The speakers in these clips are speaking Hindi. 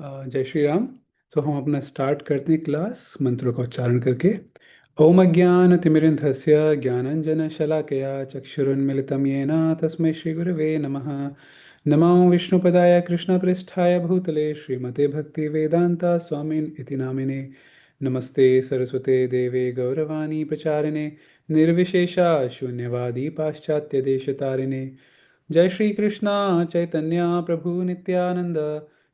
जय श्री राम। तो हम अपना स्टार्ट करते हैं क्लास मंत्रों का उच्चारण करके। ओम अज्ञानतिमिरन्धस्य ज्ञानञ्जनशलाकया चक्षुरुन्मिलितं येन तस्मै श्रीगुरवे नमः। नमो विष्णुपदाय कृष्णपृष्ठाय भूतले श्रीमते भक्तिवेदान्ता स्वामिन् इति नामिने। नमस्ते सरस्वते देवे गौरवाणी प्रचारिणे निर्विशेषा शून्यवादी पाश्चात्यदेशतारिणे। जय श्री कृष्णा चैतन्य प्रभु नित्यानंद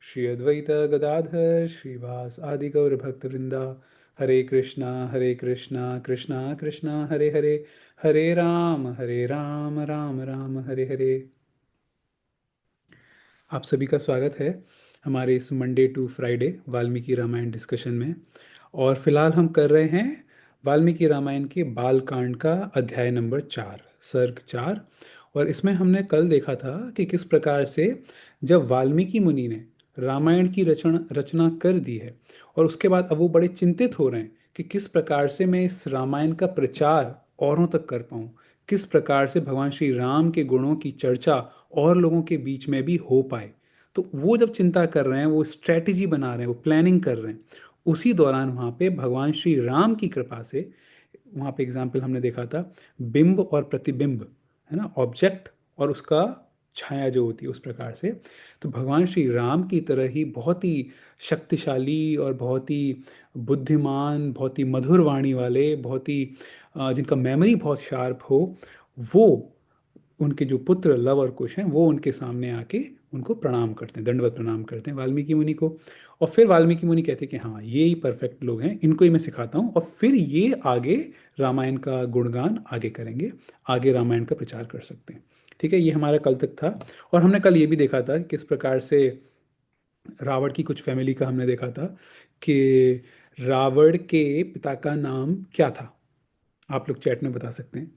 श्री अद्वैत गदाधर श्रीवास आदि गौर भक्त वृंदा। हरे कृष्णा कृष्णा कृष्णा हरे हरे, हरे राम राम राम हरे हरे। आप सभी का स्वागत है हमारे इस Monday to Friday Valmiki Ramayana discussion में। और फिलहाल हम कर रहे हैं वाल्मीकि रामायण के बाल कांड का अध्याय नंबर 4, सर्ग 4। और इसमें हमने कल देखा था कि किस प्रकार से जब वाल्मीकि मुनि ने रामायण की रचना रचना कर दी है और उसके बाद अब वो बड़े चिंतित हो रहे हैं कि किस प्रकार से मैं इस रामायण का प्रचार औरों तक कर पाऊँ, किस प्रकार से भगवान श्री राम के गुणों की चर्चा और लोगों के बीच में भी हो पाए। तो वो जब चिंता कर रहे हैं, वो स्ट्रैटेजी बना रहे हैं, वो प्लानिंग कर रहे हैं, उसी दौरान वहाँ पे भगवान श्री राम की कृपा से वहाँ पे एग्जाम्पल हमने देखा था बिंब और प्रतिबिंब, है ना, ऑब्जेक्ट और उसका छाया जो होती है उस प्रकार से। तो भगवान श्री राम की तरह ही बहुत ही शक्तिशाली और बहुत ही बुद्धिमान, बहुत ही मधुर वाणी वाले, बहुत ही जिनका मेमोरी बहुत शार्प हो, वो उनके जो पुत्र लव और कुश हैं वो उनके सामने आके उनको प्रणाम करते हैं, दंडवत प्रणाम करते हैं वाल्मीकि मुनि को। और फिर वाल्मीकि मुनि कहते हैं कि हाँ, ये ही परफेक्ट लोग हैं, इनको ही मैं सिखाता हूँ, और फिर ये आगे रामायण का गुणगान आगे करेंगे, आगे रामायण का प्रचार कर सकते हैं। ठीक है, ये हमारा कल तक था। और हमने कल ये भी देखा था कि किस प्रकार से रावण की कुछ फैमिली का हमने देखा था कि रावण के पिता का नाम क्या था। आप लोग चैट में बता सकते हैं।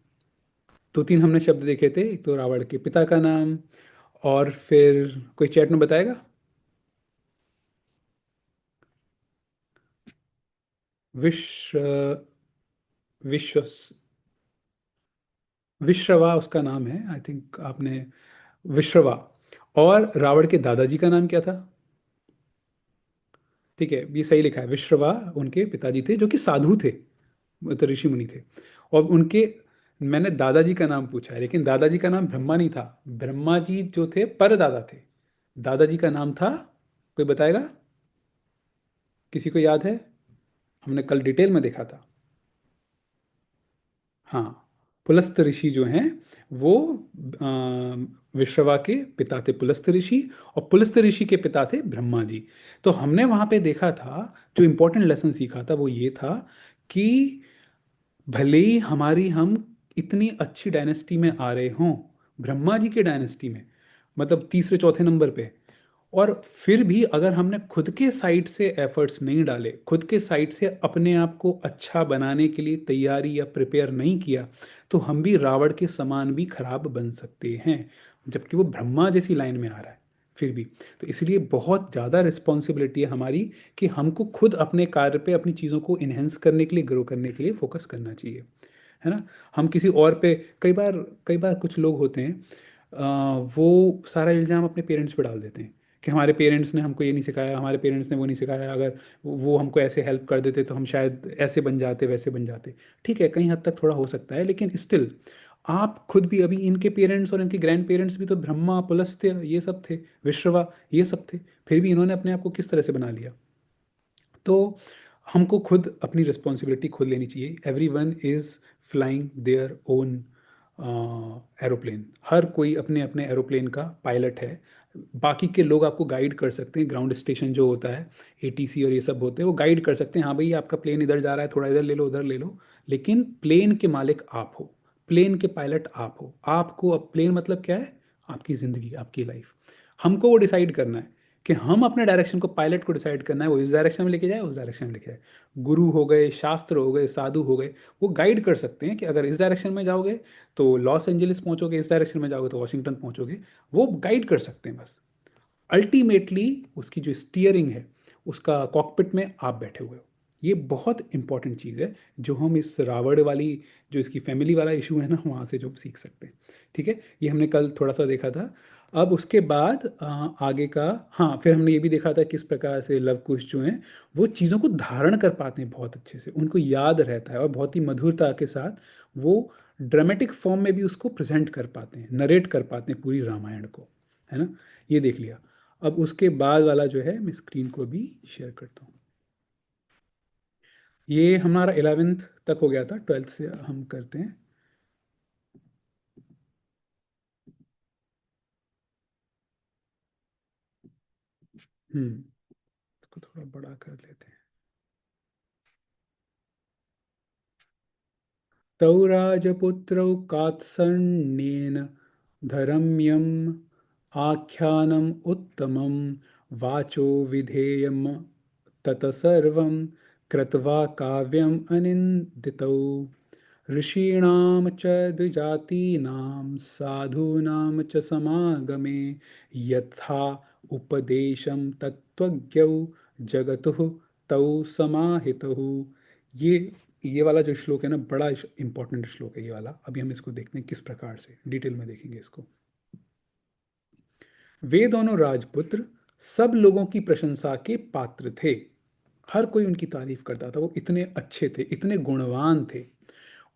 दो तीन हमने शब्द देखे थे, एक तो रावण के पिता का नाम, और फिर कोई चैट में बताएगा। विश्व विश्वस विश्रवा उसका नाम है, आई थिंक आपने विश्रवा। और रावण के दादाजी का नाम क्या था? ठीक है, ये सही लिखा है, विश्रवा उनके पिताजी थे जो कि साधु थे, मतलब ऋषि मुनि थे। और उनके, मैंने दादाजी का नाम पूछा है, लेकिन दादाजी का नाम ब्रह्मा नहीं था। ब्रह्मा जी जो थे परदादा थे। दादाजी का नाम था, कोई बताएगा? किसी को याद है? हमने कल डिटेल में देखा था। हाँ, पुलस्त ऋषि जो हैं वो विश्रवा के पिता थे पुलस्त ऋषि, और पुलस्त ऋषि के पिता थे ब्रह्मा जी। तो हमने वहाँ पे देखा था, जो इम्पोर्टेंट लेसन सीखा था वो ये था कि भले ही हम इतनी अच्छी डायनेस्टी में आ रहे हों, ब्रह्मा जी के डायनेस्टी में, मतलब तीसरे चौथे नंबर पे, और फिर भी अगर हमने खुद के साइड से एफर्ट्स नहीं डाले, खुद के साइड से अपने आप को अच्छा बनाने के लिए तैयारी या प्रिपेयर नहीं किया, तो हम भी रावण के समान भी खराब बन सकते हैं, जबकि वो ब्रह्मा जैसी लाइन में आ रहा है फिर भी। तो इसलिए बहुत ज़्यादा रिस्पॉन्सिबिलिटी है हमारी कि हमको खुद अपने कार्य पे अपनी चीज़ों को इन्हेंस करने के लिए, ग्रो करने के लिए फोकस करना चाहिए, है ना। हम किसी और पे, कई बार कुछ लोग होते हैं, वो सारा इल्ज़ाम अपने पेरेंट्स पे डाल देते हैं कि हमारे पेरेंट्स ने हमको ये नहीं सिखाया, हमारे पेरेंट्स ने वो नहीं सिखाया, अगर वो हमको ऐसे हेल्प कर देते तो हम शायद ऐसे बन जाते, वैसे बन जाते। ठीक है, कहीं हद तक थोड़ा हो सकता है, लेकिन स्टिल आप खुद भी, अभी इनके पेरेंट्स और इनके ग्रैंड पेरेंट्स भी तो ब्रह्मा, पुलस्त्य, ये सब थे, विश्रवा, ये सब थे, फिर भी इन्होंने अपने आप को किस तरह से बना लिया। तो हमको खुद अपनी रिस्पॉन्सिबिलिटी खुद लेनी चाहिए। Everyone is flying their own aeroplane, हर कोई अपने अपने एरोप्लेन का पायलट है। बाकी के लोग आपको गाइड कर सकते हैं, ग्राउंड स्टेशन जो होता है, एटीसी और ये सब होते हैं, वो गाइड कर सकते हैं, हाँ भाई आपका प्लेन इधर जा रहा है, थोड़ा इधर ले लो, उधर ले लो। लेकिन प्लेन के मालिक आप हो, प्लेन के पायलट आप हो। आपको, अब प्लेन मतलब क्या है? आपकी ज़िंदगी, आपकी लाइफ। हमको वो डिसाइड करना है कि हम अपने डायरेक्शन को, पायलट को डिसाइड करना है, वो इस डायरेक्शन में लेके जाए, उस डायरेक्शन में लेके जाए। गुरु हो गए, शास्त्र हो गए, साधु हो गए, वो गाइड कर सकते हैं कि अगर इस डायरेक्शन में जाओगे तो लॉस एंजलिस पहुंचोगे, इस डायरेक्शन में जाओगे तो वॉशिंगटन पहुंचोगे। वो गाइड कर सकते हैं बस। अल्टीमेटली उसकी जो स्टीयरिंग है, उसका कॉकपिट में आप बैठे हुए हो। ये बहुत इंपॉर्टेंट चीज़ है जो हम इस रावण वाली, जो इसकी फैमिली वाला इशू है ना, वहाँ से जो हम सीख सकते हैं। ठीक है, ये हमने कल थोड़ा सा देखा था। अब उसके बाद आगे का, हाँ, फिर हमने ये भी देखा था किस प्रकार से लव कुश जो हैं वो चीज़ों को धारण कर पाते हैं बहुत अच्छे से, उनको याद रहता है और बहुत ही मधुरता के साथ वो ड्रामेटिक फॉर्म में भी उसको प्रेजेंट कर पाते हैं, नरेट कर पाते हैं पूरी रामायण को, है ना। ये देख लिया। अब उसके बाद वाला जो है मैं स्क्रीन को भी शेयर करता हूँ। ये हमारा 11th तक हो गया था, 12th से हम करते हैं। इसको थोड़ा बड़ा कर लेते हैं। तौ राजपुत्रौ कात्सर्णेन धरम्यम् आख्यानम् उत्तमं वाचो विधेयं तत सर्वं कृत्वा काव्यम् अनिन्दितौ ऋषीणां च द्विजातीनां साधूनां च समागमे यथा उपदेशं तत्त्वज्ञौ जगतुः तौ समाहितौ। ये ये वाला जो श्लोक है ना, बड़ा इंपॉर्टेंट श्लोक है ये वाला। अभी हम इसको देखते हैं किस प्रकार से डिटेल में देखेंगे इसको। वे दोनों राजपुत्र सब लोगों की प्रशंसा के पात्र थे। हर कोई उनकी तारीफ करता था, वो इतने अच्छे थे, इतने गुणवान थे।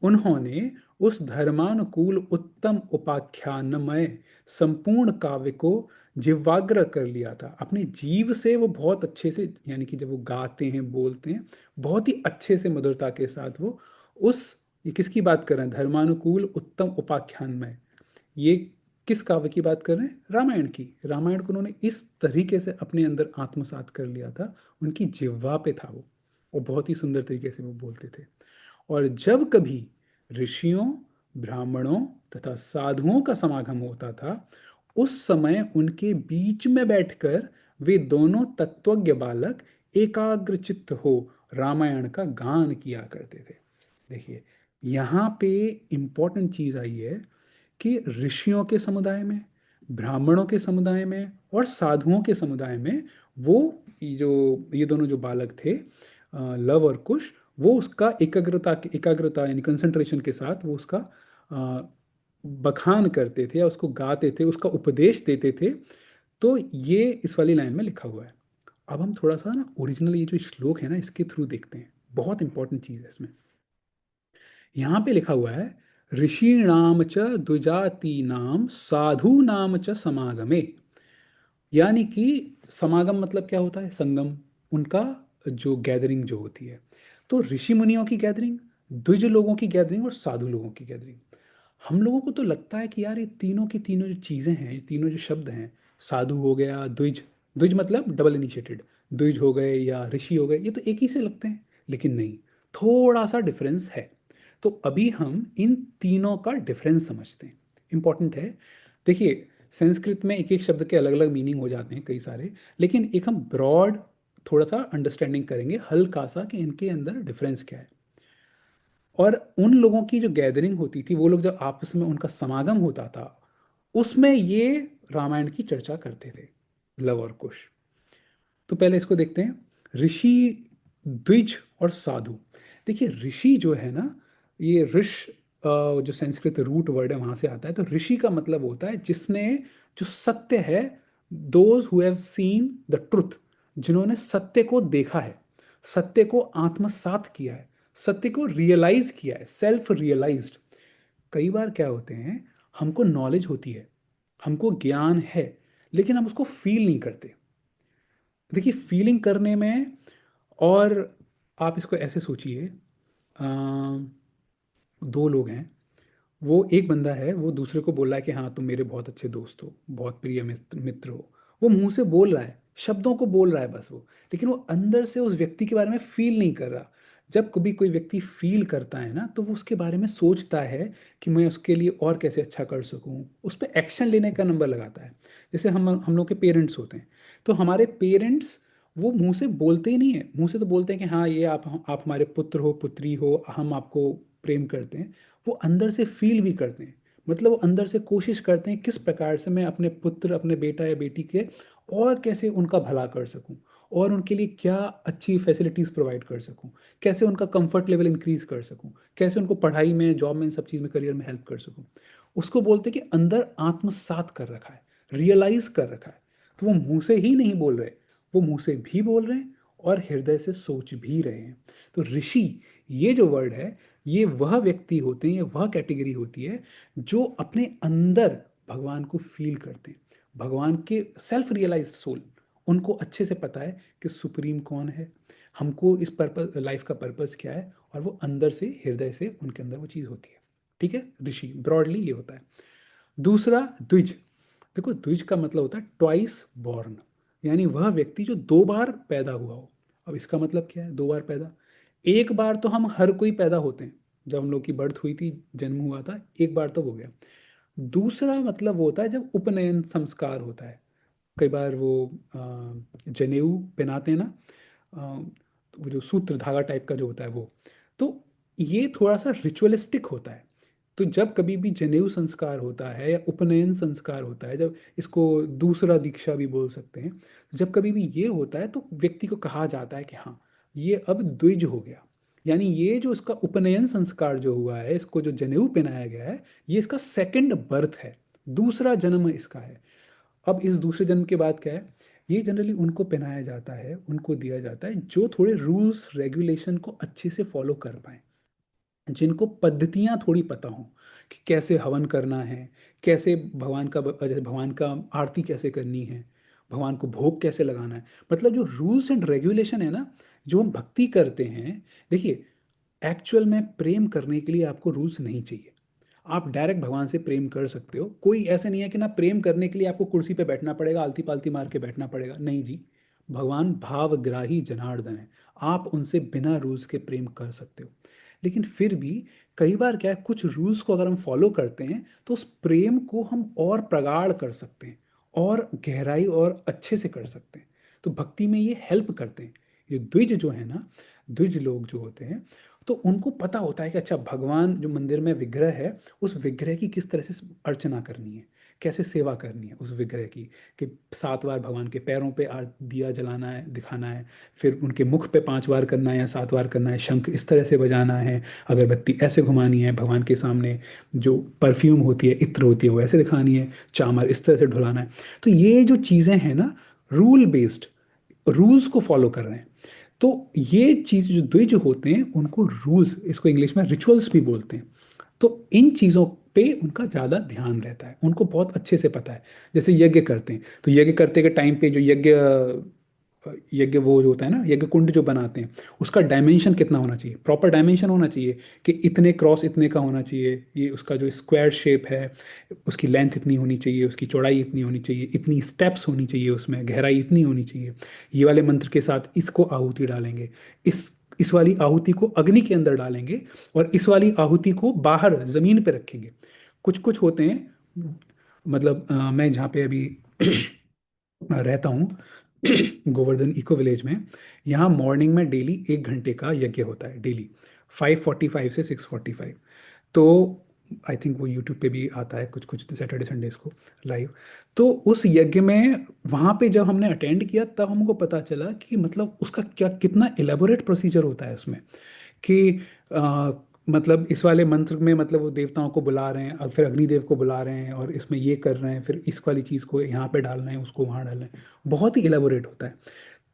उन्होंने उस धर्मानुकूल उत्तम उपाख्यानमय संपूर्ण काव्य को जिह्वाग्र कर लिया था अपने जीव से। वो बहुत अच्छे से, यानी कि जब वो गाते हैं बोलते हैं बहुत ही अच्छे से मधुरता के साथ वो उस, ये किसकी बात कर रहे हैं, धर्मानुकूल उत्तम उपाख्यानमय, ये किस काव्य की बात कर रहे हैं, रामायण की। रामायण को उन्होंने इस तरीके से अपने अंदर आत्मसात कर लिया था, उनकी जिह्वा पे था वो, और बहुत ही सुंदर तरीके से वो बोलते थे। और जब कभी ऋषियों, ब्राह्मणों तथा साधुओं का समागम होता था, उस समय उनके बीच में बैठकर वे दोनों तत्वज्ञ बालक एकाग्रचित्त हो रामायण का गान किया करते थे। देखिए, यहाँ पे इंपॉर्टेंट चीज आई है कि ऋषियों के समुदाय में, ब्राह्मणों के समुदाय में और साधुओं के समुदाय में वो जो ये दोनों जो बालक थे, लव और कुश, वो उसका एकाग्रता यानी कंसंट्रेशन के साथ वो उसका अ, बखान करते थे या उसको गाते थे, उसका उपदेश देते थे। तो ये इस वाली लाइन में लिखा हुआ है। अब हम थोड़ा सा ना ओरिजिनल ये जो श्लोक है ना इसके थ्रू देखते हैं, बहुत इंपॉर्टेंट चीज़ है इसमें। यहाँ पे लिखा हुआ है, ऋषीणाम च द्विजातीनाम साधूनाम च समागमे। यानी कि समागम मतलब क्या होता है, संगम, उनका जो गैदरिंग जो होती है। तो ऋषि मुनियों की गैदरिंग, द्विज लोगों की गैदरिंग और साधु लोगों की गैदरिंग। हम लोगों को तो लगता है कि यार ये तीनों की तीनों जो चीज़ें हैं, ये तीनों जो शब्द हैं, साधु हो गया, द्विज, द्विज मतलब डबल इनिशिएटेड, द्विज हो गए या ऋषि हो गए, ये तो एक ही से लगते हैं। लेकिन नहीं, थोड़ा सा डिफरेंस है। तो अभी हम इन तीनों का डिफरेंस समझते हैं, इंपॉर्टेंट है। देखिए, संस्कृत में एक एक शब्द के अलग अलग मीनिंग हो जाते हैं कई सारे, लेकिन एक हम ब्रॉड थोड़ा सा अंडरस्टैंडिंग करेंगे हल्का सा कि इनके अंदर डिफरेंस क्या है। और उन लोगों की जो गैदरिंग होती थी, वो लोग जब आपस में उनका समागम होता था, उसमें ये रामायण की चर्चा करते थे, लव और कुश। तो पहले इसको देखते हैं, ऋषि, द्विज और साधु। देखिए, ऋषि जो है ना, ये जो संस्कृत रूट वर्ड है वहां से आता है। तो ऋषि का मतलब होता है जिसने, जो सत्य है, those who have seen the truth, जिन्होंने सत्य को देखा है, सत्य को आत्मसात किया है, सत्य को रियलाइज किया है, सेल्फ रियलाइज्ड। कई बार क्या होते हैं, हमको नॉलेज होती है, हमको ज्ञान है, लेकिन हम उसको फील नहीं करते। देखिए, फीलिंग करने में, और आप इसको ऐसे सोचिए, दो लोग हैं, वो एक बंदा है, वो दूसरे को बोल रहा है कि हाँ तुम मेरे बहुत अच्छे दोस्त हो, बहुत प्रिय मित्र मित्र हो। वो मुंह से बोल रहा है, शब्दों को बोल रहा है बस वो, लेकिन वो अंदर से उस व्यक्ति के बारे में फील नहीं कर रहा। जब कभी कोई व्यक्ति फील करता है ना, तो वो उसके बारे में सोचता है कि मैं उसके लिए और कैसे अच्छा कर सकूं, उस पर एक्शन लेने का नंबर लगाता है। जैसे हम लोग के पेरेंट्स होते हैं, तो हमारे पेरेंट्स वो मुंह से बोलते ही नहीं है, मुंह से तो बोलते हैं कि हाँ ये आप हमारे पुत्र हो, पुत्री हो, हम आपको प्रेम करते हैं। वो अंदर से फील भी करते हैं, मतलब वो अंदर से कोशिश करते हैं किस प्रकार से मैं अपने पुत्र, अपने बेटा या बेटी के और कैसे उनका भला कर सकूं, और उनके लिए क्या अच्छी फैसिलिटीज़ प्रोवाइड कर सकूं, कैसे उनका कंफर्ट लेवल इंक्रीज कर सकूं, कैसे उनको पढ़ाई में, जॉब में, इन सब चीज़ में, करियर में हेल्प कर सकूं। उसको बोलते कि अंदर आत्मसात कर रखा है, रियलाइज कर रखा है। तो वो मुंह से ही नहीं बोल रहे, वो मुंह से भी बोल रहे हैं और हृदय से सोच भी रहे हैं। तो ऋषि, ये जो वर्ड है, ये वह व्यक्ति होते हैं, ये वह कैटेगरी होती है जो अपने अंदर भगवान को फील करते हैं, भगवान के सेल्फ रियलाइज सोल। उनको अच्छे से पता है कि सुप्रीम कौन है, हमको इस पर्पस, लाइफ का पर्पस क्या है, और वो अंदर से, हृदय से उनके अंदर वो चीज़ होती है। ठीक है, ऋषि ब्रॉडली ये होता है। दूसरा, द्विज। देखो, द्विज का मतलब होता है ट्वाइस बॉर्न, यानी वह व्यक्ति जो दो बार पैदा हुआ हो। अब इसका मतलब क्या है, दो बार पैदा? एक बार तो हम हर कोई पैदा होते हैं, जब हम लोग की बर्थ हुई थी, जन्म हुआ था, एक बार तो हो गया। दूसरा मतलब वो होता है जब उपनयन संस्कार होता है। कई बार वो जनेऊ पहनाते हैं ना, तो वो जो सूत्र धागा टाइप का जो होता है वो, तो ये थोड़ा सा रिचुअलिस्टिक होता है। तो जब कभी भी जनेऊ संस्कार होता है या उपनयन संस्कार होता है, जब इसको दूसरा दीक्षा भी बोल सकते हैं, जब कभी भी ये होता है तो व्यक्ति को कहा जाता है कि हाँ, ये अब द्विज हो गया। यानी ये जो इसका उपनयन संस्कार जो हुआ है, इसको जो जनेऊ पहनाया गया है, ये इसका सेकंड बर्थ है, दूसरा जन्म इसका है। अब इस दूसरे जन्म के बाद क्या है, ये जनरली उनको पहनाया जाता है, उनको दिया जाता है जो थोड़े रूल्स रेगुलेशन को अच्छे से फॉलो कर पाए, जिनको पद्धतियाँ थोड़ी पता हों कि कैसे हवन करना है, कैसे भगवान का, जैसे भगवान का आरती कैसे करनी है, भगवान को भोग कैसे लगाना है। मतलब जो रूल्स एंड रेगुलेशन है ना, जो हम भक्ति करते हैं। देखिए, एक्चुअल में प्रेम करने के लिए आपको रूल्स नहीं चाहिए। आप डायरेक्ट भगवान से प्रेम कर सकते हो। कोई ऐसा नहीं है कि ना, प्रेम करने के लिए आपको कुर्सी पे बैठना पड़ेगा, आलती पालती मार के बैठना पड़ेगा, नहीं जी। भगवान भावग्राही जनार्दन है, आप उनसे बिना रूल्स के प्रेम कर सकते हो। लेकिन फिर भी कई बार क्या है, कुछ रूल्स को अगर हम फॉलो करते हैं तो उस प्रेम को हम और प्रगाढ़ कर सकते हैं, और गहराई और अच्छे से कर सकते हैं। तो भक्ति में ये हेल्प करते हैं। ये द्विज जो है ना, द्विज लोग जो होते हैं, तो उनको पता होता है कि अच्छा, भगवान जो मंदिर में विग्रह है, उस विग्रह की किस तरह से अर्चना करनी है, कैसे सेवा करनी है उस विग्रह की, कि 7 बार भगवान के पैरों पे दिया जलाना है, दिखाना है, फिर उनके मुख पे 5 बार करना है या 7 बार करना है, शंख इस तरह से बजाना है, अगरबत्ती ऐसे घुमानी है भगवान के सामने, जो परफ्यूम होती है, इत्र होती है, वो ऐसे दिखानी है, चामर इस तरह से ढुलाना है। तो ये जो चीज़ें हैं ना, रूल बेस्ड, रूल्स को फॉलो कर रहे हैं। तो ये चीज़ जो द्विज होते हैं, उनको रूल्स, इसको इंग्लिश में रिचुअल्स भी बोलते हैं। तो इन चीज़ों पे उनका ज़्यादा ध्यान रहता है, उनको बहुत अच्छे से पता है। जैसे यज्ञ करते हैं, तो यज्ञ करते के टाइम पे जो यज्ञ, यज्ञ वो जो होता है ना, यज्ञ कुंड जो बनाते हैं, उसका डायमेंशन कितना होना चाहिए, प्रॉपर डायमेंशन होना चाहिए, कि इतने क्रॉस इतने का होना चाहिए, ये उसका जो स्क्वायर शेप है, उसकी लेंथ इतनी होनी चाहिए, उसकी चौड़ाई इतनी होनी चाहिए, इतनी स्टेप्स होनी चाहिए, उसमें गहराई इतनी होनी चाहिए। ये वाले मंत्र के साथ इसको आहुति डालेंगे, इस वाली आहुति को अग्नि के अंदर डालेंगे, और इस वाली आहुति को बाहर जमीन पे रखेंगे। कुछ कुछ होते हैं, मतलब मैं जहाँ पे अभी रहता हूँ, गोवर्धन इको विलेज में, यहाँ मॉर्निंग में डेली 1 घंटे का यज्ञ होता है, डेली 5:45 से 6:45। तो आई थिंक वो यूट्यूब पे भी आता है कुछ कुछ सैटरडे संडेज को लाइव। तो उस यज्ञ में, वहाँ पे जब हमने अटेंड किया, तब हमको पता चला कि मतलब उसका क्या, कितना एलेबोरेट प्रोसीजर होता है उसमें, कि अ, मतलब इस वाले मंत्र में, मतलब वो देवताओं को बुला रहे हैं और फिर अग्निदेव को बुला रहे हैं, और इसमें ये कर रहे हैं, फिर इस वाली चीज़ को यहाँ पे डालना है, उसको वहाँ डालना है। बहुत ही इलेबोरेट होता है।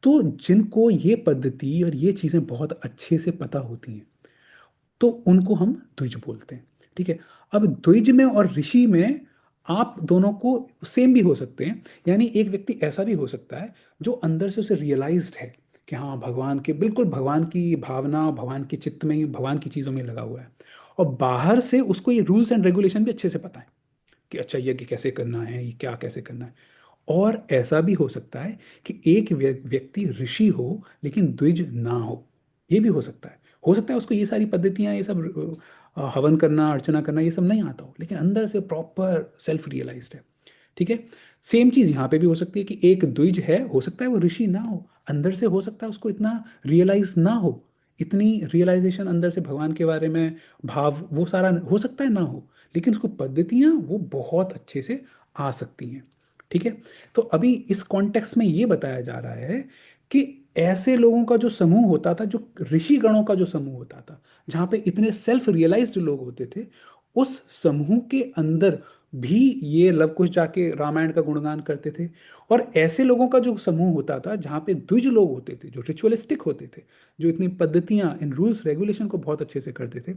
तो जिनको ये पद्धति और ये चीज़ें बहुत अच्छे से पता होती हैं, तो उनको हम द्विज बोलते हैं। ठीक है। अब द्विज में और ऋषि में आप दोनों को सेम भी हो सकते हैं। यानी एक व्यक्ति ऐसा भी हो सकता है जो अंदर से उसे रियलाइज्ड है कि हाँ, भगवान के, बिल्कुल भगवान की भावना, भगवान के चित्त में ही, भगवान की चीज़ों में लगा हुआ है, और बाहर से उसको ये रूल्स एंड रेगुलेशन भी अच्छे से पता है कि अच्छा, यज्ञ कैसे करना है, ये क्या कैसे करना है। और ऐसा भी हो सकता है कि एक व्यक्ति ऋषि हो लेकिन द्विज ना हो, ये भी हो सकता है। हो सकता है उसको ये सारी पद्धतियाँ, ये सब हवन करना, अर्चना करना, ये सब नहीं आता हो, लेकिन अंदर से प्रॉपर सेल्फ रियलाइज्ड है। ठीक है। सेम चीज़ यहाँ पे भी हो सकती है कि एक द्विज है, हो सकता है वो ऋषि ना हो, अंदर से हो सकता है उसको इतना रियलाइज ना हो, इतनी रियलाइजेशन अंदर से भगवान के बारे में, भाव वो सारा हो सकता है ना हो, लेकिन उसको पद्धतियाँ वो बहुत अच्छे से आ सकती हैं। ठीक है। तो अभी इस कॉन्टेक्स्ट में ये बताया जा रहा है कि ऐसे लोगों का जो समूह होता था, जो ऋषि गणों का जो समूह होता था, जहाँ पे इतने सेल्फ रियलाइज्ड लोग होते थे, उस समूह के अंदर भी ये लव कुश जाके रामायण का गुणगान करते थे। और ऐसे लोगों का जो समूह होता था जहाँ पे द्विज लोग होते थे, जो रिचुअलिस्टिक होते थे, जो इतनी पद्धतियाँ, इन रूल्स रेगुलेशन को बहुत अच्छे से करते थे,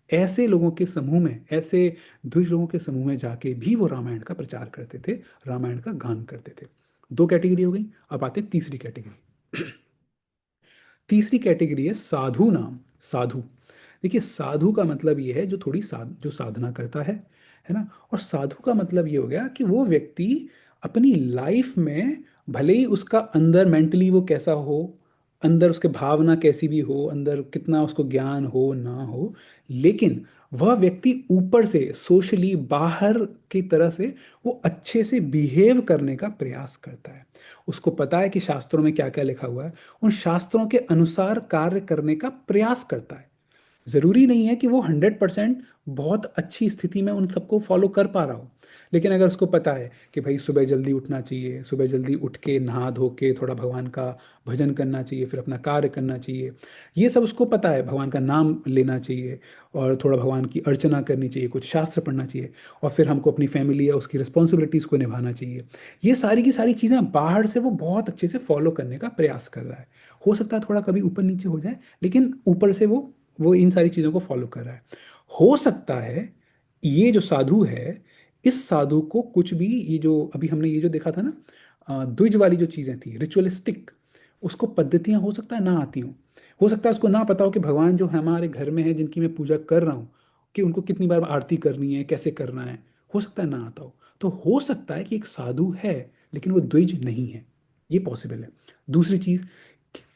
ऐसे लोगों के समूह में, ऐसे द्विज लोगों के समूह में जाके भी वो रामायण का प्रचार करते थे, रामायण का गान करते थे। दो कैटेगरी हो गई। अब आते हैं तीसरी कैटेगरी। तीसरी कैटेगरी है साधु नाम। साधु, देखिए साधु का मतलब ये है जो थोड़ी जो साधना करता है ना। और साधु का मतलब ये हो गया कि वो व्यक्ति अपनी लाइफ में, भले ही उसका अंदर मेंटली वो कैसा हो, अंदर उसके भावना कैसी भी हो, अंदर कितना उसको ज्ञान हो ना हो, लेकिन वह व्यक्ति ऊपर से सोशली बाहर की तरह से वो अच्छे से बिहेव करने का प्रयास करता है। उसको पता है कि शास्त्रों में क्या क्या लिखा हुआ है, उन शास्त्रों के अनुसार कार्य करने का प्रयास करता है। जरूरी नहीं है कि वो 100% बहुत अच्छी स्थिति में उन सबको फॉलो कर पा रहा हो, लेकिन अगर उसको पता है कि भाई सुबह जल्दी उठना चाहिए, सुबह जल्दी उठ के नहा धो के थोड़ा भगवान का भजन करना चाहिए, फिर अपना कार्य करना चाहिए, ये सब उसको पता है, भगवान का नाम लेना चाहिए और थोड़ा भगवान की अर्चना करनी चाहिए, कुछ शास्त्र पढ़ना चाहिए, और फिर हमको अपनी फैमिली या उसकी रिस्पॉन्सिबिलिटीज़ को निभाना चाहिए, ये सारी की सारी चीज़ें बाहर से वो बहुत अच्छे से फॉलो करने का प्रयास कर रहा है। हो सकता है थोड़ा कभी ऊपर नीचे हो जाए, लेकिन ऊपर से वो इन सारी चीज़ों को फॉलो कर रहा है। हो सकता है ये जो साधु है, इस साधु को कुछ भी, ये जो अभी हमने ये जो देखा था ना, द्विज वाली जो चीज़ें थी रिचुअलिस्टिक, उसको पद्धतियाँ हो सकता है ना आती हों। हो सकता है उसको ना पता हो कि भगवान जो हमारे घर में है, जिनकी मैं पूजा कर रहा हूँ, कि उनको कितनी बार आरती करनी है, कैसे करना है, हो सकता है ना आता हो। तो हो सकता है कि एक साधु है लेकिन वो द्विज नहीं है, ये पॉसिबल है। दूसरी चीज़,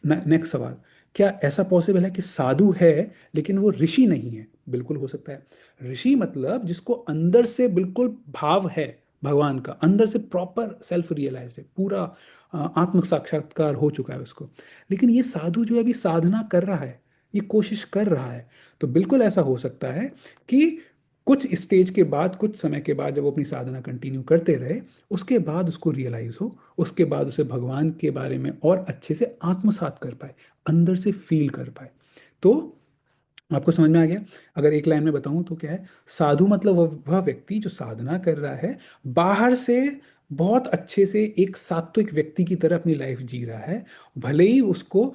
नेक्स्ट सवाल, क्या ऐसा पॉसिबल है कि साधु है लेकिन वो ऋषि नहीं है? बिल्कुल हो सकता है। ऋषि मतलब जिसको अंदर से बिल्कुल भाव है भगवान का, अंदर से प्रॉपर सेल्फ रियलाइज है, पूरा आत्म साक्षात्कार हो चुका है उसको। लेकिन ये साधु जो है अभी साधना कर रहा है, ये कोशिश कर रहा है। तो बिल्कुल ऐसा हो सकता है कि कुछ स्टेज के बाद, कुछ समय के बाद, जब वो अपनी साधना कंटिन्यू करते रहे, उसके बाद उसको रियलाइज हो, उसके बाद उसे भगवान के बारे में और अच्छे से आत्मसात कर पाए, अंदर से फील कर पाए। तो आपको समझ में आ गया? अगर एक लाइन में बताऊं तो क्या है, साधु मतलब वह व्यक्ति जो साधना कर रहा है, बाहर से बहुत अच्छे से एक सात्विक व्यक्ति की तरह अपनी लाइफ जी रहा है, भले ही उसको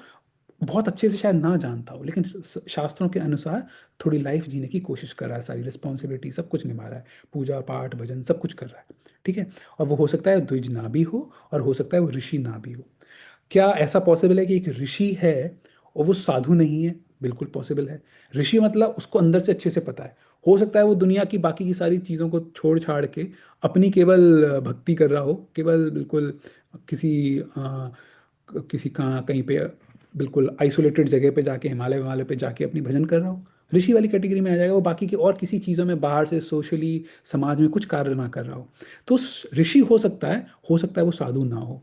बहुत अच्छे से शायद ना जानता हो, लेकिन शास्त्रों के अनुसार थोड़ी लाइफ जीने की कोशिश कर रहा है, सारी रिस्पॉन्सिबिलिटी सब कुछ निभा रहा है, पूजा पाठ भजन सब कुछ कर रहा है। ठीक है। और वो हो सकता है द्विज ना भी हो, और हो सकता है वो ऋषि ना भी हो। क्या ऐसा पॉसिबल है कि एक ऋषि है और वो साधु नहीं है? बिल्कुल पॉसिबल है। ऋषि मतलब उसको अंदर से अच्छे से पता है। हो सकता है वो दुनिया की बाकी की सारी चीज़ों को छोड़ छाड़ के अपनी केवल भक्ति कर रहा हो, केवल बिल्कुल किसी किसी का कहीं पे बिल्कुल आइसोलेटेड जगह पे जाके, हिमालय हिमालय पे जाके अपनी भजन कर रहा हो। ऋषि वाली कैटेगरी में आ जाएगा। वो बाकी की और किसी चीज़ों में बाहर से सोशली समाज में कुछ कार्य ना कर रहा हो। तो ऋषि हो सकता है, हो सकता है वो साधु ना हो,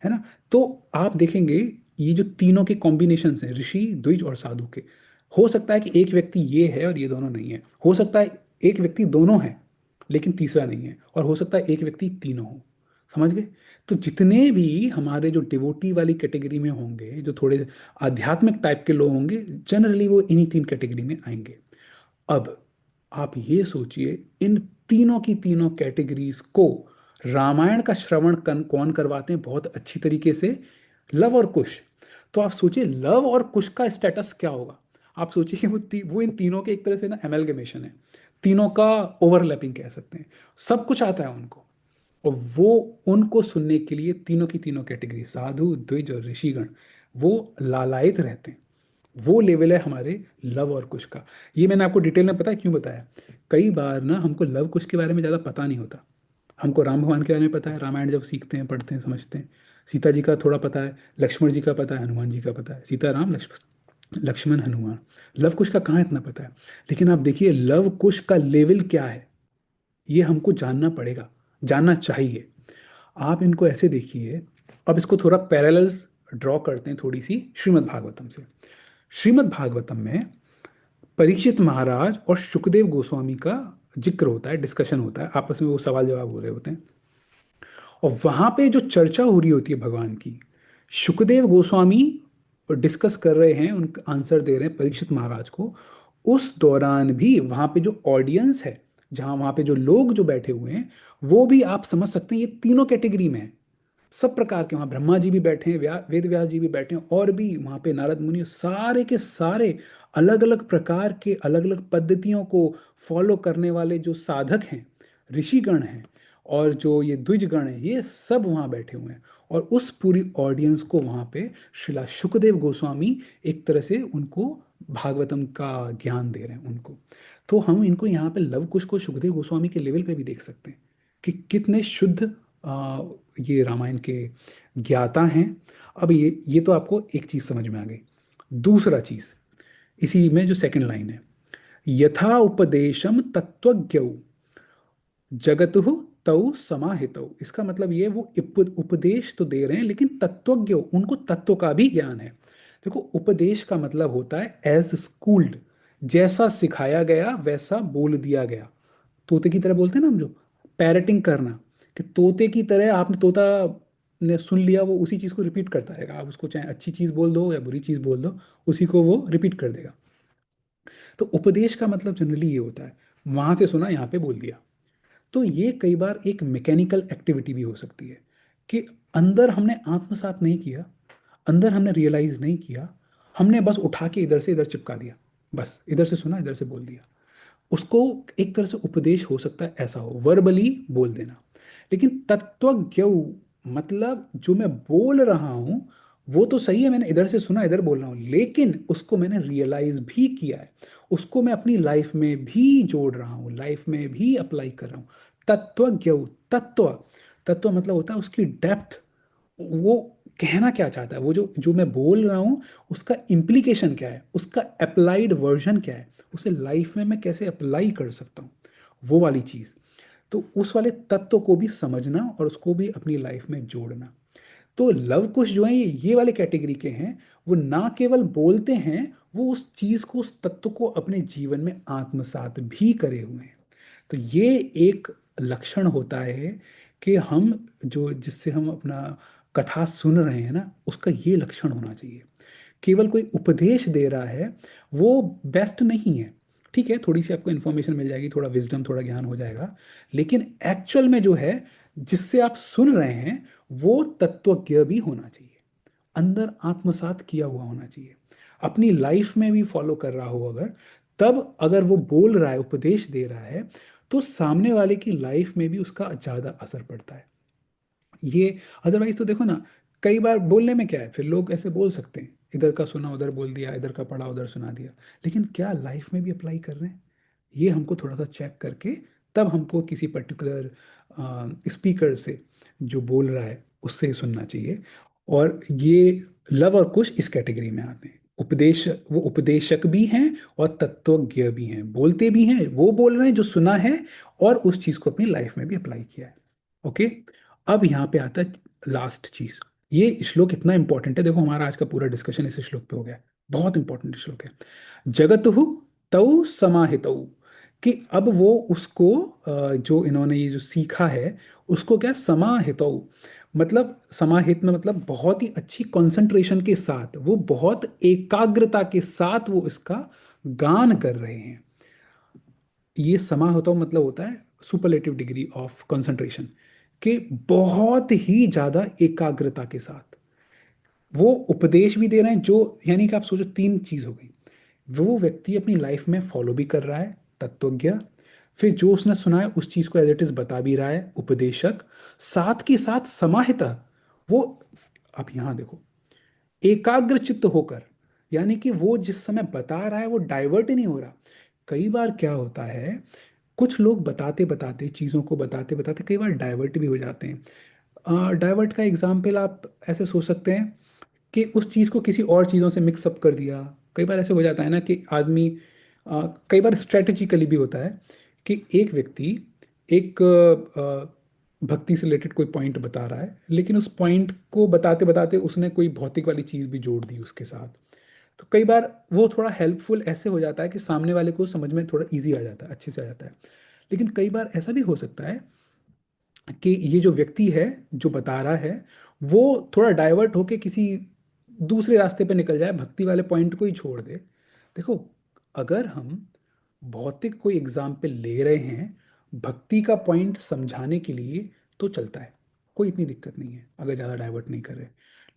है ना। तो आप देखेंगे ये जो तीनों के कॉम्बिनेशन हैं, ऋषि द्विज और साधु के, हो सकता है कि एक व्यक्ति ये है और ये दोनों नहीं है, हो सकता है एक व्यक्ति दोनों है लेकिन तीसरा नहीं है, और हो सकता है एक व्यक्ति तीनों हो। समझ गए? तो जितने भी हमारे जो डिवोटी वाली कैटेगरी में होंगे, जो थोड़े आध्यात्मिक टाइप के लोग होंगे, जनरली वो इन्हीं तीन कैटेगरी में आएंगे। अब आप ये सोचिए, इन तीनों की तीनों कैटेगरीज को रामायण का श्रवण कौन करवाते हैं बहुत अच्छी तरीके से? लव और कुश। तो आप सोचिए लव और कुश का स्टेटस क्या होगा। आप सोचिए कि वो इन तीनों के एक तरह से ना एमेलगेमेशन है, तीनों का ओवरलैपिंग कह सकते हैं। सब कुछ आता है उनको, और वो उनको सुनने के लिए तीनों की तीनों कैटेगरी, साधु द्विज और ऋषिगण, वो लालायित रहते हैं। वो लेवल है हमारे लव और कुश का। ये मैंने आपको डिटेल में पता है क्यों बताया? कई बार ना हमको लव कुश के बारे में ज़्यादा पता नहीं होता। हमको राम भगवान के बारे में पता है, रामायण जब सीखते हैं, पढ़ते हैं, समझते हैं। सीता जी का थोड़ा पता है, लक्ष्मण जी का पता है, हनुमान जी का पता है, सीता राम लक्ष्मण, लक्ष्मण हनुमान। लव कुश का कहाँ इतना पता है? लेकिन आप देखिए लव कुश का लेवल क्या है, ये हमको जानना पड़ेगा, जानना चाहिए। आप इनको ऐसे देखिए। अब इसको थोड़ा पैरेलल्स ड्रॉ करते हैं थोड़ी सी श्रीमद् भागवतम से। श्रीमद् भागवतम में परीक्षित महाराज और सुखदेव गोस्वामी का जिक्र होता है, डिस्कशन होता है, आपस में वो सवाल जवाब हो रहे होते हैं। और वहां पे जो चर्चा हो रही होती है भगवान की, सुखदेव गोस्वामी डिस्कस कर रहे हैं, उनका आंसर दे रहे हैं परीक्षित महाराज को। उस दौरान भी वहाँ पे जो ऑडियंस है, जहाँ वहाँ पे जो लोग जो बैठे हुए हैं, वो भी आप समझ सकते हैं ये तीनों कैटेगरी में है। सब प्रकार के वहाँ ब्रह्मा जी भी बैठे हैं, वेद व्यास जी भी बैठे हैं, और भी वहाँ पे नारद मुनि, सारे के सारे अलग अलग प्रकार के अलग अलग पद्धतियों को फॉलो करने वाले जो साधक हैं, ऋषिगण हैं, और जो ये द्विजगण हैं, ये सब वहाँ बैठे हुए हैं। और उस पूरी ऑडियंस को वहाँ पे श्रीला सुखदेव गोस्वामी एक तरह से उनको भागवतम का ज्ञान दे रहे हैं उनको। तो हम इनको यहाँ पे लव कुश को सुखदेव गोस्वामी के लेवल पे भी देख सकते हैं कि कितने शुद्ध आ, ये रामायण के ज्ञाता हैं। अब ये तो आपको एक चीज समझ में आ गई। दूसरा चीज, इसी में जो सेकंड लाइन है, यथा उपदेशम तत्वज्ञौ जगतु तौ समाहितौ, इसका मतलब ये वो उपदेश तो दे रहे हैं, लेकिन तत्वज्ञ, उनको तत्व का भी ज्ञान है। देखो, उपदेश का मतलब होता है एज स्कूल्ड, जैसा सिखाया गया वैसा बोल दिया गया। तोते की तरह बोलते हैं ना हम, जो पैरटिंग करना, कि तोते की तरह आपने, तोता ने सुन लिया, वो उसी चीज़ को रिपीट करता रहेगा। आप उसको चाहे अच्छी चीज़ बोल दो या बुरी चीज़ बोल दो, उसी को वो रिपीट कर देगा। तो उपदेश का मतलब जनरली ये होता है, वहां से सुना यहाँ पे बोल दिया। तो ये कई बार एक मैकेनिकल एक्टिविटी भी हो सकती है कि अंदर हमने आत्मसात नहीं किया, अंदर हमने रियलाइज नहीं किया, हमने बस उठा के इधर से इधर चिपका दिया, बस इधर से सुना इधर से बोल दिया। उसको एक तरह से उपदेश हो सकता है, ऐसा हो वर्बली बोल देना। लेकिन तत्वज्ञ मतलब जो मैं बोल रहा हूं वो तो सही है, मैंने इधर से सुना इधर बोल रहा हूं, लेकिन उसको मैंने रियलाइज भी किया है, उसको मैं अपनी लाइफ में भी जोड़ रहा हूँ, लाइफ में भी अप्लाई कर रहा हूँ। तत्वज्ञ, तत्व, तत्व मतलब होता है उसकी डेप्थ, वो कहना क्या चाहता है, वो जो जो मैं बोल रहा हूँ उसका इम्प्लीकेशन क्या है, उसका अप्लाइड वर्जन क्या है, उसे लाइफ में मैं कैसे अप्लाई कर सकता हूँ, वो वाली चीज़। तो उस वाले तत्व को भी समझना और उसको भी अपनी लाइफ में जोड़ना। तो लव कुश जो है ये वाले कैटेगरी के हैं। वो ना केवल बोलते हैं, वो उस चीज को, उस तत्व को अपने जीवन में आत्मसात भी करे हुए हैं। तो ये एक लक्षण होता है कि हम जो, जिससे हम अपना कथा सुन रहे हैं ना, उसका ये लक्षण होना चाहिए। केवल कोई उपदेश दे रहा है वो बेस्ट नहीं है। ठीक है, थोड़ी सी आपको इन्फॉर्मेशन मिल जाएगी, थोड़ा विजडम, थोड़ा ज्ञान हो जाएगा, लेकिन एक्चुअल में जो है, जिससे आप सुन रहे हैं, वो तत्वज्ञ भी होना चाहिए, अंदर आत्मसात किया हुआ होना चाहिए, अपनी लाइफ में भी फॉलो कर रहा हो अगर, तब अगर वो बोल रहा है, उपदेश दे रहा है, तो सामने वाले की लाइफ में भी उसका ज़्यादा असर पड़ता है। ये अदरवाइज तो देखो ना, कई बार बोलने में क्या है, फिर लोग ऐसे बोल सकते हैं, इधर का सुना उधर बोल दिया, इधर का पढ़ा उधर सुना दिया, लेकिन क्या लाइफ में भी अप्लाई कर रहे हैं, ये हमको थोड़ा सा चेक करके तब हमको किसी पर्टिकुलर स्पीकर से जो बोल रहा है उससे सुनना चाहिए। और ये लव और कुश इस कैटेगरी में आते हैं। उपदेश, वो उपदेशक भी हैं और तत्वज्ञ भी हैं, बोलते भी हैं, वो बोल रहे हैं जो सुना है और उस चीज को अपनी लाइफ में भी अप्लाई किया है। ओके, अब यहाँ पे आता है लास्ट चीज। ये श्लोक इतना इंपॉर्टेंट है, देखो हमारा आज का पूरा डिस्कशन इस श्लोक पे हो गया है, बहुत इंपॉर्टेंट श्लोक है। जगतु तौ समाहितौ, कि अब वो उसको जो इन्होंने ये जो सीखा है उसको क्या समाहितौ, मतलब समाहित में मतलब बहुत ही अच्छी कंसंट्रेशन के साथ, वो बहुत एकाग्रता के साथ वो इसका गान कर रहे हैं। ये समाहितौ मतलब होता है सुपरलेटिव डिग्री ऑफ कंसंट्रेशन, कि बहुत ही ज्यादा एकाग्रता के साथ वो उपदेश भी दे रहे हैं, जो यानी कि आप सोचो तीन चीज हो गई। वो व्यक्ति अपनी लाइफ में फॉलो भी कर रहा है, तत्वज्ञ, फिर जो उसने सुना है उस चीज को एज इट इज बता भी रहा है, उपदेशक, साथ के साथ समाहित, वो, आप यहां देखो, एकाग्र चित्त होकर, यानी कि वो जिस समय बता रहा है वो डाइवर्ट ही नहीं हो रहा। कई बार क्या होता है, कुछ लोग बताते बताते, चीज़ों को बताते बताते कई बार डाइवर्ट भी हो जाते हैं। डाइवर्ट का एग्जाम्पल आप ऐसे सोच सकते हैं कि उस चीज़ को किसी और चीज़ों से मिक्सअप कर दिया। कई बार ऐसे हो जाता है ना कि आदमी, कई बार स्ट्रेटेजिकली भी होता है कि एक व्यक्ति एक भक्ति से रिलेटेड कोई पॉइंट बता रहा है, लेकिन उस पॉइंट को बताते बताते उसने कोई भौतिक वाली चीज़ भी जोड़ दी उसके साथ। तो कई बार वो थोड़ा हेल्पफुल ऐसे हो जाता है कि सामने वाले को समझ में थोड़ा इजी आ जाता है, अच्छे से आ जाता है। लेकिन कई बार ऐसा भी हो सकता है कि ये जो व्यक्ति है जो बता रहा है, वो थोड़ा डाइवर्ट होके किसी दूसरे रास्ते पे निकल जाए, भक्ति वाले पॉइंट को ही छोड़ दे। देखो, अगर हम भौतिक कोई एग्जाम्पल ले रहे हैं भक्ति का पॉइंट समझाने के लिए, तो चलता है, कोई इतनी दिक्कत नहीं है अगर ज़्यादा डाइवर्ट नहीं कर रहे।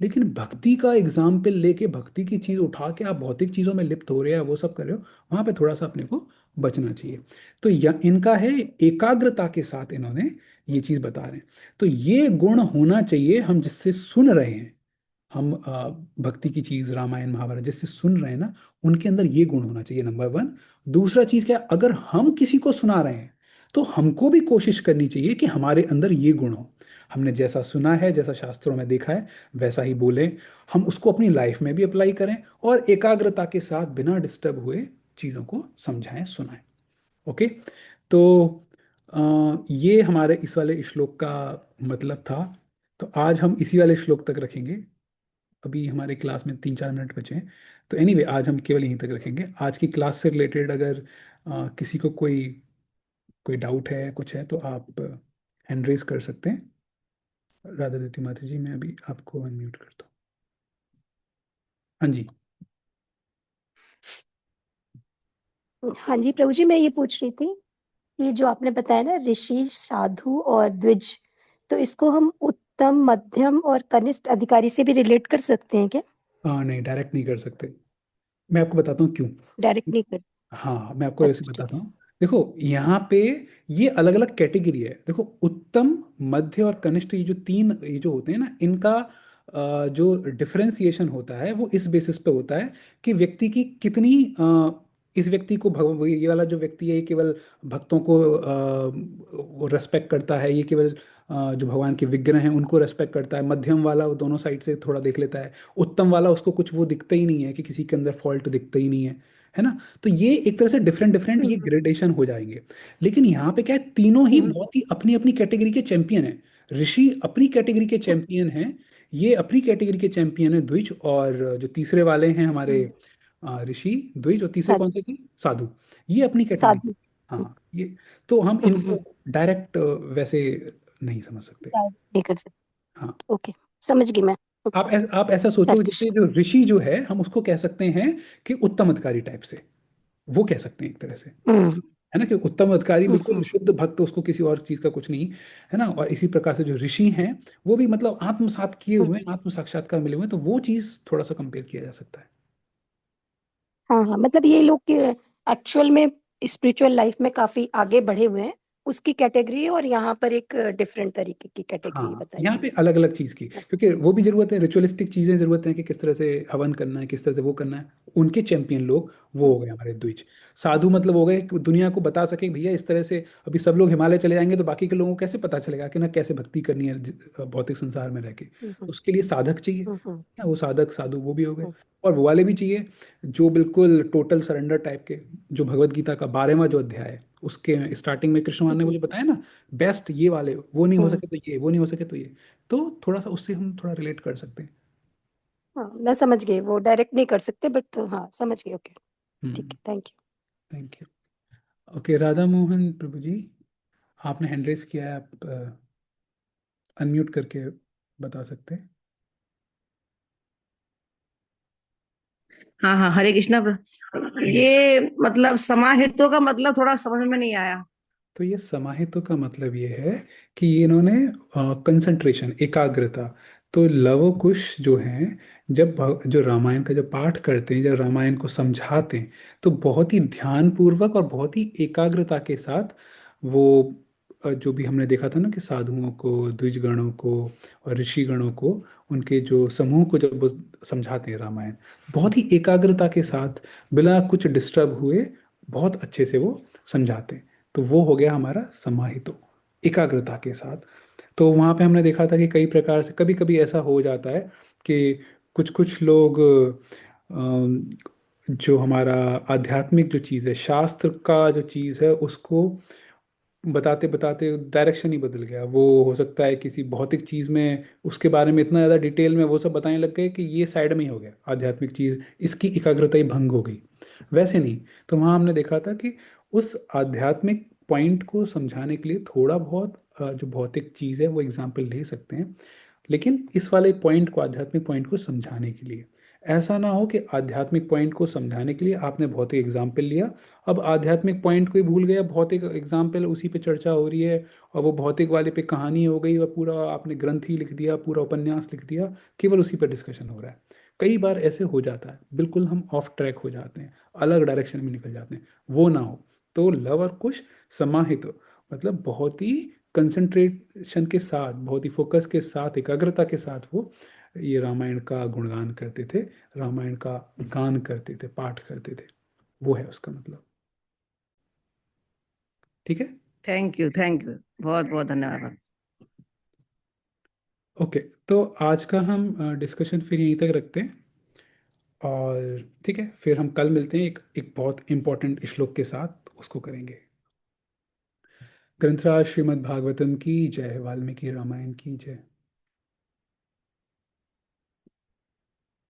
लेकिन भक्ति का एग्जाम्पल लेके भक्ति की चीज़ उठा के आप भौतिक चीज़ों में लिप्त हो रहे हैं, वो सब कर रहे हो, वहाँ पे थोड़ा सा अपने को बचना चाहिए। तो इनका है एकाग्रता के साथ इन्होंने ये चीज़ बता रहे हैं। तो ये गुण होना चाहिए हम जिससे सुन रहे हैं, हम भक्ति की चीज रामायण महाभारत जिससे सुन रहे हैं ना, उनके अंदर ये गुण होना चाहिए, नंबर वन। दूसरा चीज क्या है, अगर हम किसी को सुना रहे हैं तो हमको भी कोशिश करनी चाहिए कि हमारे अंदर ये गुण हो। हमने जैसा सुना है, जैसा शास्त्रों में देखा है, वैसा ही बोले, हम उसको अपनी लाइफ में भी अप्लाई करें, और एकाग्रता के साथ बिना डिस्टर्ब हुए चीजों को समझाएं, सुनाएं। ओके। तो ये हमारे इस वाले श्लोक का मतलब था। तो आज हम इसी वाले श्लोक तक रखेंगे। अभी हमारे क्लास में 3-4 मिनट बचे हैं। तो एनीवे आज हम केवल यहीं तक रखेंगे। आज की क्लास से रिलेटेड अगर किसी को कोई कोई डाउट है, कुछ है, तो आप हैंड रेज कर सकते हैं। राधा देती माता जी, मैं अभी आपको अनम्यूट करता हूँ। हाँ जी। हाँ जी प्रभु जी, मैं ये पूछ रही थी कि जो आपने बताया ना ऋषि, साधु और द्विज, तो इसको हम उत्तम, मध्यम और कनिष्ठ अधिकारी से भी रिलेट कर सकते हैं क्या? नहीं, डायरेक्ट नहीं कर सकते। मैं आपको बताता हूँ क्यों। डायरेक्ट नहीं कर। हाँ, मैं आपको ऐसे अच्छा ठीक बताता है। हूँ। देखो, यहाँ पे ये अलग अलग कैटेगरी है। देखो, उत्तम, मध्य और कनिष्ठ, ये जो तीन ये जो होते हैं ना, इनका जो डिफरेंशिएशन होता है वो इस बेसिस पे होता है कि व्यक्ति की कितनी इस व्यक्ति को ये वाला जो व्यक्ति है ये केवल भक्तों को वो रेस्पेक्ट करता है, ये केवल जो भगवान के विग्रह हैं उनको रेस्पेक्ट करता है। मध्यम वाला वो दोनों साइड से थोड़ा देख लेता है। उत्तम वाला उसको कुछ वो दिखता ही नहीं है, कि किसी के अंदर फॉल्ट दिखता ही नहीं है ना। तो ये एक तरह से डिफरेंट डिफरेंट ये हम्म ग्रेडेशन हो जाएंगे। लेकिन यहाँ पे क्या है, तीनों ही हम्म बहुत ही अपनी अपनी कैटेगरी के चैंपियन हैं। ऋषि अपनी कैटेगरी के चैंपियन हैं, ये अपनी कैटेगरी के चैंपियन है द्विज, और जो तीसरे वाले हैं हमारे हम्म, ऋषि, द्विज, और तीसरे कौन साधु। से थे, साधु, ये अपनी कैटेगरी। साधु। हाँ, ये तो हम हम्म। इनको डायरेक्ट वैसे नहीं समझ सकते। नहीं कर सकते। हाँ, ओके, समझ गई मैं। ओके। आप ऐसा सोचो, हरे जैसे कृष्ण। जो ऋषि जो है हम उसको कह सकते हैं कि उत्तम अधिकारी टाइप से, वो कह सकते हैं एक तरह से, हम्म है ना, कि उत्तम अधिकारी बिल्कुल हम्म शुद्ध भक्त, उसको किसी और चीज का कुछ नहीं, है ना। और इसी प्रकार से जो ऋषि हैं वो भी मतलब आत्मसात किए हुए हैं, हम्म। आत्म साक्षात्कार मिले हुए हैं, तो वो चीज थोड़ा सा कंपेयर किया जा सकता है। हाँ हाँ, मतलब ये लोग के एक्चुअल में स्पिरिचुअल लाइफ में काफी आगे बढ़े हुए हैं, उसकी कैटेगरी है, और यहाँ पर एक डिफरेंट तरीके की कैटेगरी हाँ, बताई यहाँ गई पे है। अलग अलग चीज की, क्योंकि वो भी जरूरत है, रिचुअलिस्टिक चीजें जरूरत है कि किस तरह से हवन करना है, किस तरह से वो करना है। उनके चैंपियन लोग वो हो हम्म गए हमारे द्विज। साधु मतलब हो गए कि दुनिया को बता सके कि भैया इस तरह से अभी सब लोग हिमालय चले जाएंगे तो बाकी के लोगों को कैसे पता चलेगा कि ना कैसे भक्ति करनी है भौतिक संसार में रह के। हम्म उसके लिए साधक चाहिए, हम्म ना, वो साधक साधु वो भी हो गए। हम्म और वो वाले भी चाहिए जो बिल्कुल टोटल सरेंडर टाइप के, जो भगवत गीता का 12वां जो अध्याय है उसके स्टार्टिंग में कृष्ण भगवान ने हम्म मुझे बताया ना, बेस्ट ये वाले, वो नहीं हो हम्म। सके तो ये, वो नहीं हो सके तो ये। तो थोड़ा सा उससे हम थोड़ा रिलेट कर सकते हैं। हाँ मैं समझ गई, वो डायरेक्ट नहीं कर सकते, बट हाँ समझ गई। ओके, ठीक हम्म। है, thank you. Thank you. Okay, Radha Mohan Prabhu ji, आपने हैंड रेस किया है, आप अनम्यूट करके बता सकते हैं। हाँ हाँ, हरे कृष्णा हम्म। ये मतलब समाहितों का मतलब थोड़ा समझ में नहीं आया। तो ये समाहित का मतलब ये है कि ये इन्होंने कंसंट्रेशन, एकाग्रता, तो लव कुश जो हैं, जब जो रामायण का जब पाठ करते हैं, जब रामायण को समझाते हैं, तो बहुत ही ध्यान पूर्वक और बहुत ही एकाग्रता के साथ वो जो भी हमने देखा था ना, कि साधुओं को, द्विजगणों को और ऋषिगणों को, उनके जो समूह को जब वो समझाते हैं रामायण, बहुत ही एकाग्रता के साथ, बिना कुछ डिस्टर्ब हुए, बहुत अच्छे से वो समझाते हैं। तो वो हो गया हमारा समाहितो, एकाग्रता के साथ। तो वहाँ पे हमने देखा था कि कई प्रकार से कभी कभी ऐसा हो जाता है कि कुछ कुछ लोग जो हमारा आध्यात्मिक जो चीज़ है, शास्त्र का जो चीज़ है, उसको बताते बताते डायरेक्शन ही बदल गया। वो हो सकता है किसी भौतिक चीज़ में उसके बारे में इतना ज़्यादा डिटेल में वो सब बताने लग गए कि ये साइड में ही हो गया आध्यात्मिक चीज़, इसकी एकाग्रता ही भंग हो गई। वैसे नहीं। तो वहाँ हमने देखा था कि उस आध्यात्मिक पॉइंट को समझाने के लिए थोड़ा बहुत जो भौतिक चीज़ है वो एग्जाम्पल ले सकते हैं। लेकिन इस वाले पॉइंट को, आध्यात्मिक पॉइंट को समझाने के लिए। ऐसा ना हो कि आध्यात्मिक पॉइंट को समझाने के लिए आपने भौतिक एग्जाम्पल लिया, अब आध्यात्मिक पॉइंट को ही भूल गया, भौतिक एग्जाम्पल उसी पे चर्चा हो रही है, और वो भौतिक वाले पे कहानी हो गई, और पूरा आपने ग्रंथ ही लिख दिया, पूरा उपन्यास लिख दिया, केवल उसी पर डिस्कशन हो रहा है। कई बार ऐसे हो जाता है, बिल्कुल हम ऑफ ट्रैक हो जाते हैं, अलग डायरेक्शन में निकल जाते हैं। वो ना हो। तो लव और कुश समाहित मतलब बहुत ही कंसंट्रेशन के साथ, बहुत ही फोकस के साथ, एकाग्रता के साथ वो ये रामायण का गुणगान करते थे, रामायण का गान करते थे, पाठ करते थे। वो है उसका मतलब। ठीक है। Thank you, thank you. बहुत बहुत धन्यवाद। ओके, तो आज का हम डिस्कशन फिर यहीं तक रखते हैं, और ठीक है, फिर हम कल मिलते हैं एक एक बहुत इंपॉर्टेंट श्लोक के साथ, उसको करेंगे। ग्रंथराज श्रीमद् भागवतम की जय, वाल्मीकि रामायण की जय।